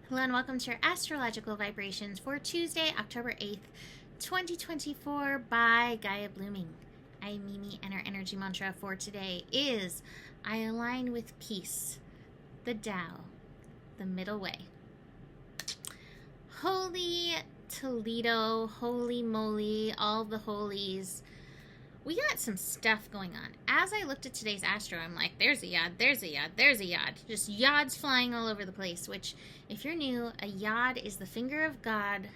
Hello and welcome to your astrological vibrations for Tuesday, October 8th, 2024 by Gaia Blooming. I'm Mimi and our energy mantra for today is I align with peace, the Tao, the middle way. Holy Toledo, holy moly, all the holies. We got some stuff going on. As I looked at today's astro, I'm like, there's a yod, there's a yod, there's a yod. Just yods flying all over the place, which, if you're new, a yod is the finger of God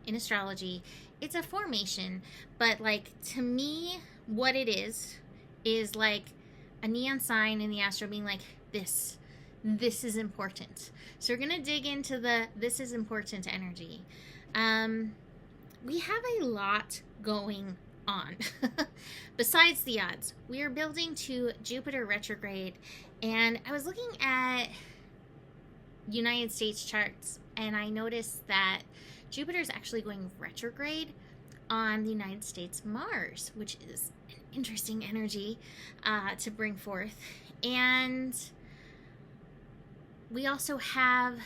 in astrology. It's a formation, but, like, to me, what it is like a neon sign in the astro being like, this is important. So we're going to dig into the this is important energy. We have a lot going on. Besides the odds, we are building to Jupiter retrograde, and I was looking at United States charts and I noticed that Jupiter is actually going retrograde on the United States Mars, which is an interesting energy to bring forth. And we also have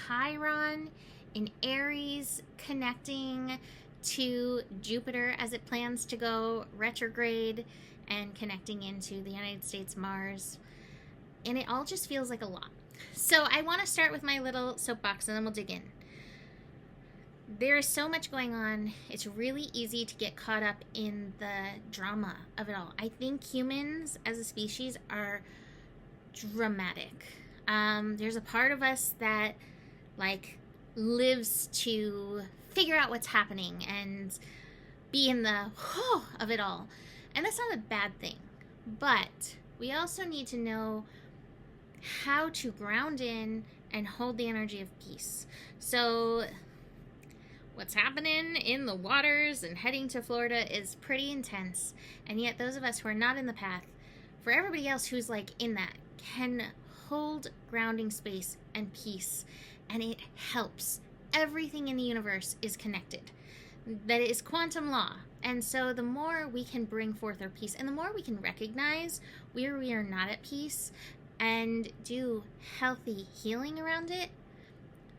Chiron in Aries connecting to Jupiter as it plans to go retrograde and connecting into the United States Mars. And it all just feels like a lot. So I want to start with my little soapbox and then we'll dig in. There is so much going on. It's really easy to get caught up in the drama of it all. I think humans as a species are dramatic. There's a part of us that lives to figure out what's happening and be in the of it all. And that's not a bad thing. But we also need to know how to ground in and hold the energy of peace. So what's happening in the waters and heading to Florida is pretty intense. And yet those of us who are not in the path, for everybody else who's in that, can hold grounding space and peace. And it helps. Everything in the universe is connected. That is quantum law. And so the more we can bring forth our peace and the more we can recognize where we are not at peace and do healthy healing around it,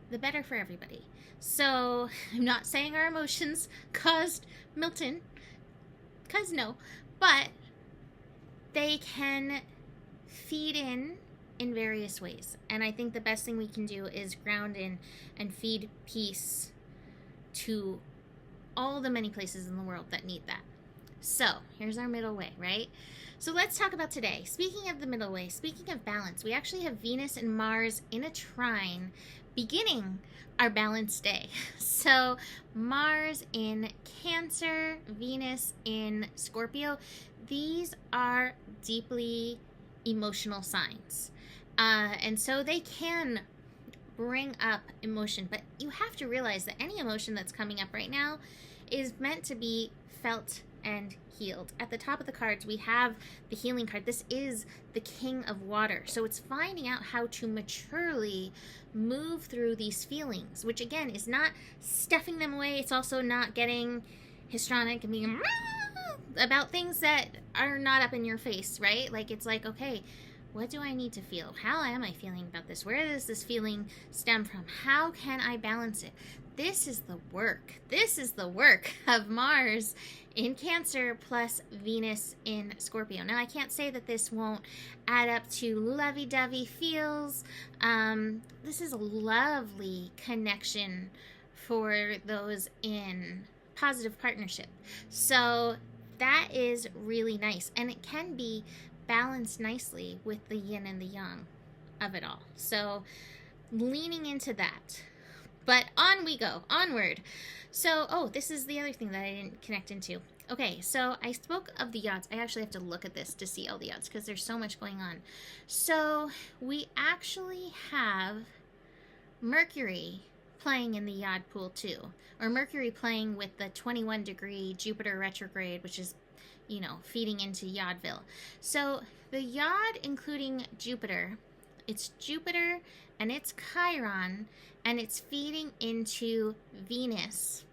the better for everybody. So I'm not saying our emotions caused Milton, because no, but they can feed in various ways. And I think the best thing we can do is ground in and feed peace to all the many places in the world that need that. So here's our middle way, right? So let's talk about today. Speaking of the middle way, speaking of balance, we actually have Venus and Mars in a trine beginning our balanced day. So Mars in Cancer, Venus in Scorpio. These are deeply emotional signs. And so they can bring up emotion, but you have to realize that any emotion that's coming up right now is meant to be felt and healed. At the top of the cards, we have the healing card. This is the King of Water. So it's finding out how to maturely move through these feelings, which again is not stuffing them away. It's also not getting histrionic and being about things that are not up in your face, right? It's okay, what do I need to feel? How am I feeling about this? Where does this feeling stem from? How can I balance it? This is the work. This is the work of Mars in Cancer plus Venus in Scorpio. Now, I can't say that this won't add up to lovey-dovey feels. This is a lovely connection for those in positive partnership. So that is really nice. And it can be balanced nicely with the yin and the yang of it all. So leaning into that. But on we go, onward. So, this is the other thing that I didn't connect into. Okay, so I spoke of the yods. I actually have to look at this to see all the yods because there's so much going on. So we actually have Mercury playing in the yod pool too, or Mercury playing with the 21 degree Jupiter retrograde, which is feeding into Yodville. So the yod, including Jupiter, it's Jupiter and it's Chiron, and it's feeding into Venus,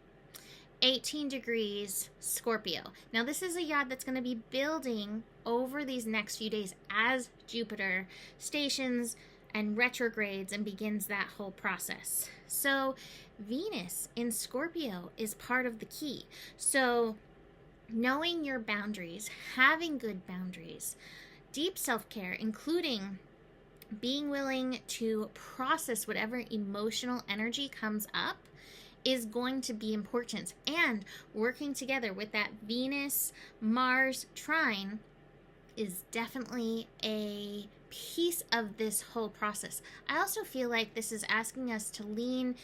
18 degrees Scorpio. Now this is a yod that's going to be building over these next few days as Jupiter stations and retrogrades and begins that whole process. So Venus in Scorpio is part of the key. So knowing your boundaries, having good boundaries, deep self-care, including being willing to process whatever emotional energy comes up, is going to be important. And working together with that Venus Mars trine is definitely a piece of this whole process. I also feel like this is asking us to lean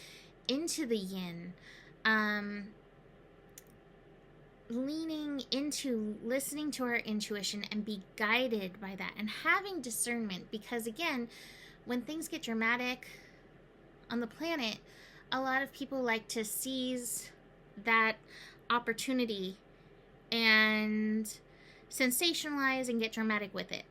into the yin, leaning into listening to our intuition and be guided by that and having discernment, because again, when things get dramatic on the planet, a lot of people like to seize that opportunity and sensationalize and get dramatic with it.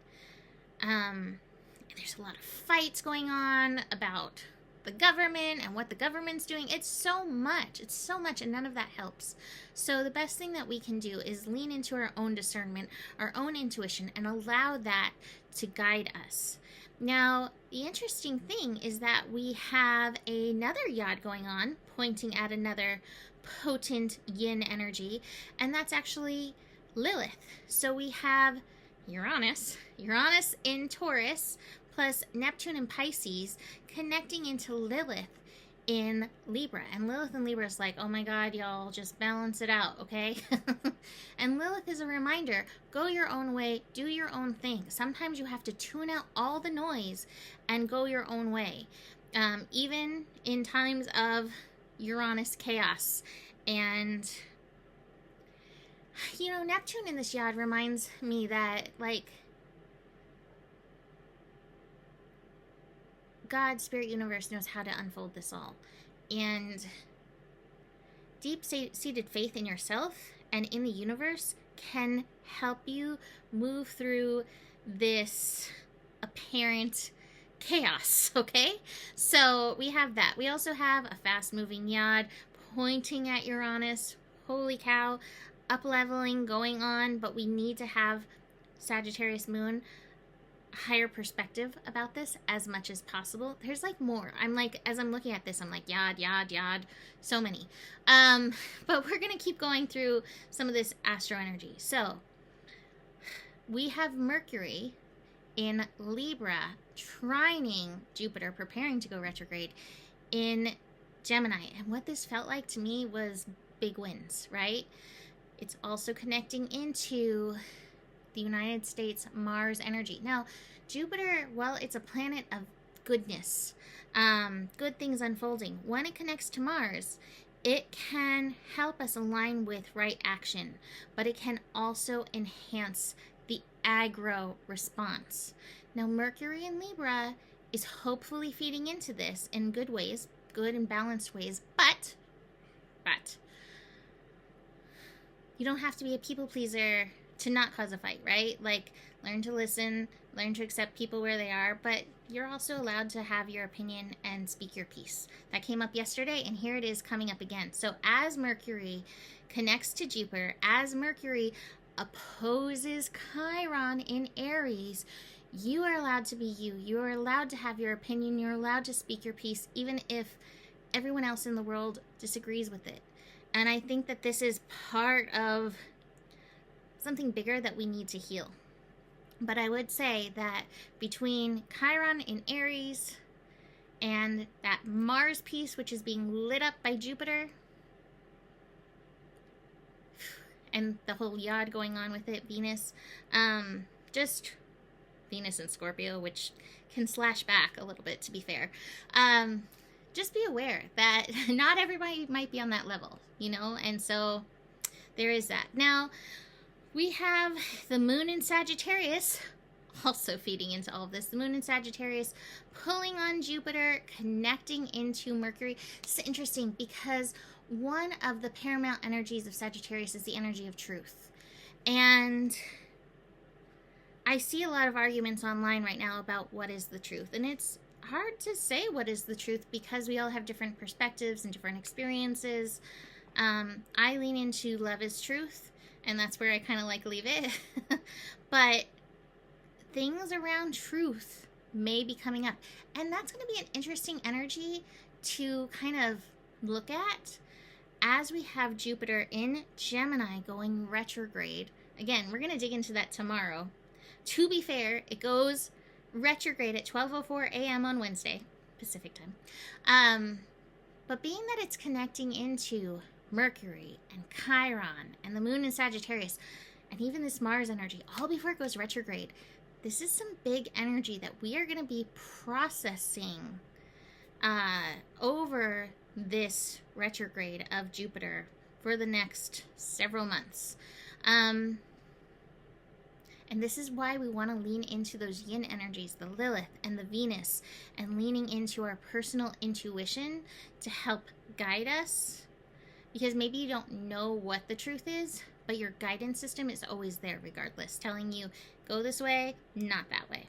There's a lot of fights going on about the government and what the government's doing. It's so much, and none of that helps. So the best thing that we can do is lean into our own discernment, our own intuition, and allow that to guide us. Now, the interesting thing is that we have another Yod going on, pointing at another potent yin energy, and that's actually Lilith. So we have Uranus in Taurus, plus Neptune in Pisces, connecting into Lilith in Libra. And Lilith in Libra is like, oh my God, y'all, just balance it out, okay? And Lilith is a reminder, go your own way, do your own thing. Sometimes you have to tune out all the noise and go your own way. Even in times of Uranus chaos. And you know, Neptune in this Yod reminds me that, like, God, Spirit, Universe knows how to unfold this all. And deep-seated faith in yourself and in the universe can help you move through this apparent chaos, okay? So we have that. We also have a fast-moving Yod pointing at Uranus. Holy cow. Up-leveling going on, but we need to have Sagittarius moon higher perspective about this as much as possible. There's like more. I'm like, as I'm looking at this, I'm like, Yod, so many. But we're gonna keep going through some of this astro energy. So we have Mercury in Libra trining Jupiter, preparing to go retrograde in Gemini. And what this felt like to me was big wins, right? It's also connecting into the United States Mars energy. Now, Jupiter, well, it's a planet of goodness, good things unfolding. When it connects to Mars, it can help us align with right action, but it can also enhance the aggro response. Now, Mercury in Libra is hopefully feeding into this in good ways, good and balanced ways, but you don't have to be a people pleaser to not cause a fight, right? Like, learn to listen, learn to accept people where they are, but you're also allowed to have your opinion and speak your piece. That came up yesterday, and here it is coming up again. So as Mercury connects to Jupiter, as Mercury opposes Chiron in Aries, you are allowed to be you. You are allowed to have your opinion. You're allowed to speak your piece, even if everyone else in the world disagrees with it. And I think that this is part of something bigger that we need to heal. But I would say that between Chiron in Aries and that Mars piece, which is being lit up by Jupiter, and the whole Yod going on with it, Venus, just Venus in Scorpio, which can slash back a little bit, to be fair. Just be aware that not everybody might be on that level, you know, and so there is that. Now, we have the moon in Sagittarius also feeding into all of this. The moon in Sagittarius pulling on Jupiter, connecting into Mercury. It's interesting because one of the paramount energies of Sagittarius is the energy of truth. And I see a lot of arguments online right now about what is the truth. And it's hard to say what is the truth because we all have different perspectives and different experiences. I lean into love is truth, and that's where I kind of like leave it. But things around truth may be coming up. And that's going to be an interesting energy to kind of look at as we have Jupiter in Gemini going retrograde. Again, we're going to dig into that tomorrow. To be fair, it goes retrograde at 12:04 a.m. on Wednesday, Pacific time. But being that it's connecting into Mercury and Chiron and the moon in Sagittarius, and even this Mars energy, all before it goes retrograde, this is some big energy that we are going to be processing over this retrograde of Jupiter for the next several months. And this is why we want to lean into those yin energies, the Lilith and the Venus, and leaning into our personal intuition to help guide us. Because maybe you don't know what the truth is, but your guidance system is always there regardless, telling you, go this way, not that way.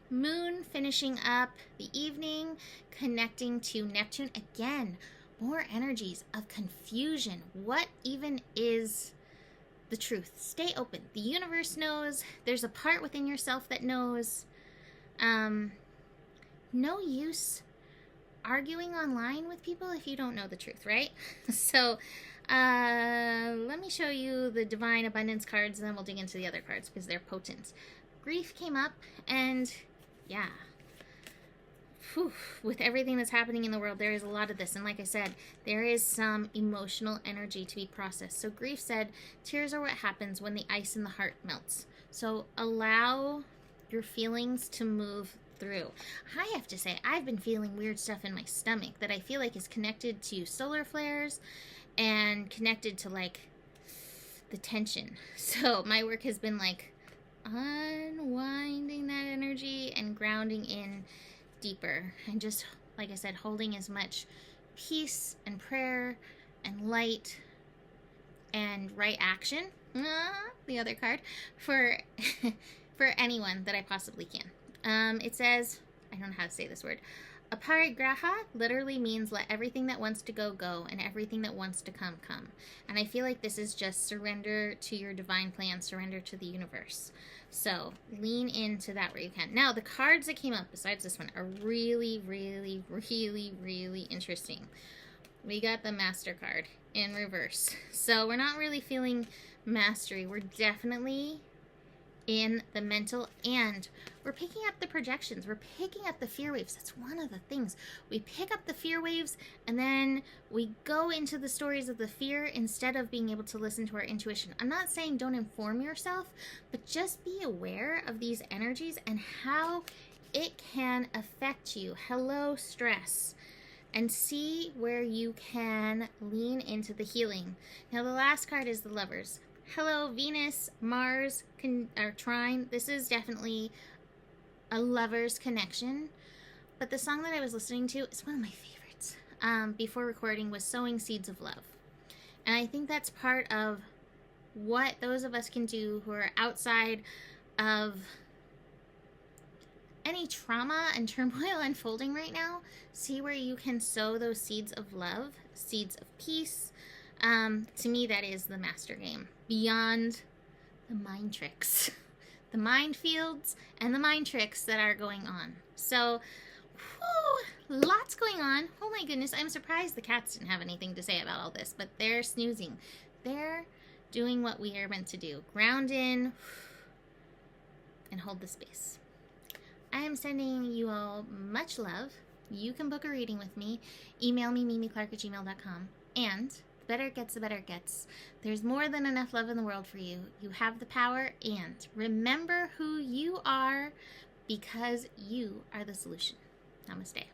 Moon finishing up the evening, connecting to Neptune. Again, more energies of confusion. What even is the truth? Stay open. The universe knows. There's a part within yourself that knows. No use arguing online with people if you don't know the truth, right? So let me show you the Divine Abundance cards, and then we'll dig into the other cards because they're potent. Grief came up, and yeah, with everything that's happening in the world, there is a lot of this. And like I said, there is some emotional energy to be processed. So grief said, tears are what happens when the ice in the heart melts. So allow your feelings to move through. I have to say, I've been feeling weird stuff in my stomach that I feel like is connected to solar flares and connected to like the tension. So my work has been like unwinding that energy and grounding in deeper, and just, like I said, holding as much peace and prayer and light and right action, the other card, for for anyone that I possibly can. It says, I don't know how to say this word, aparigraha literally means let everything that wants to go, go, and everything that wants to come, come. And I feel like this is just surrender to your divine plan, surrender to the universe. So lean into that where you can. Now, the cards that came up besides this one are really, really, really, really interesting. We got the Master card in reverse. So we're not really feeling mastery. We're definitely in the mental, and we're picking up the projections. We're picking up the fear waves. That's one of the things. We pick up the fear waves, and then we go into the stories of the fear instead of being able to listen to our intuition. I'm not saying don't inform yourself, but just be aware of these energies and how it can affect you. Hello, stress. And see where you can lean into the healing. Now, the last card is the Lovers. Hello, Venus, Mars, or Trine. This is definitely a lover's connection. But the song that I was listening to is one of my favorites before recording, was Sowing Seeds of Love. And I think that's part of what those of us can do who are outside of any trauma and turmoil unfolding right now. See where you can sow those seeds of love, seeds of peace. To me, that is the master game. Beyond the mind tricks, the minefields, and the mind tricks that are going on. So, lots going on. Oh my goodness, I'm surprised the cats didn't have anything to say about all this, but they're snoozing. They're doing what we are meant to do. Ground in and hold the space. I am sending you all much love. You can book a reading with me. Email me, mimiclark@gmail.com. And the better it gets, the better it gets. There's more than enough love in the world for you. You have the power, and remember who you are, because you are the solution. Namaste.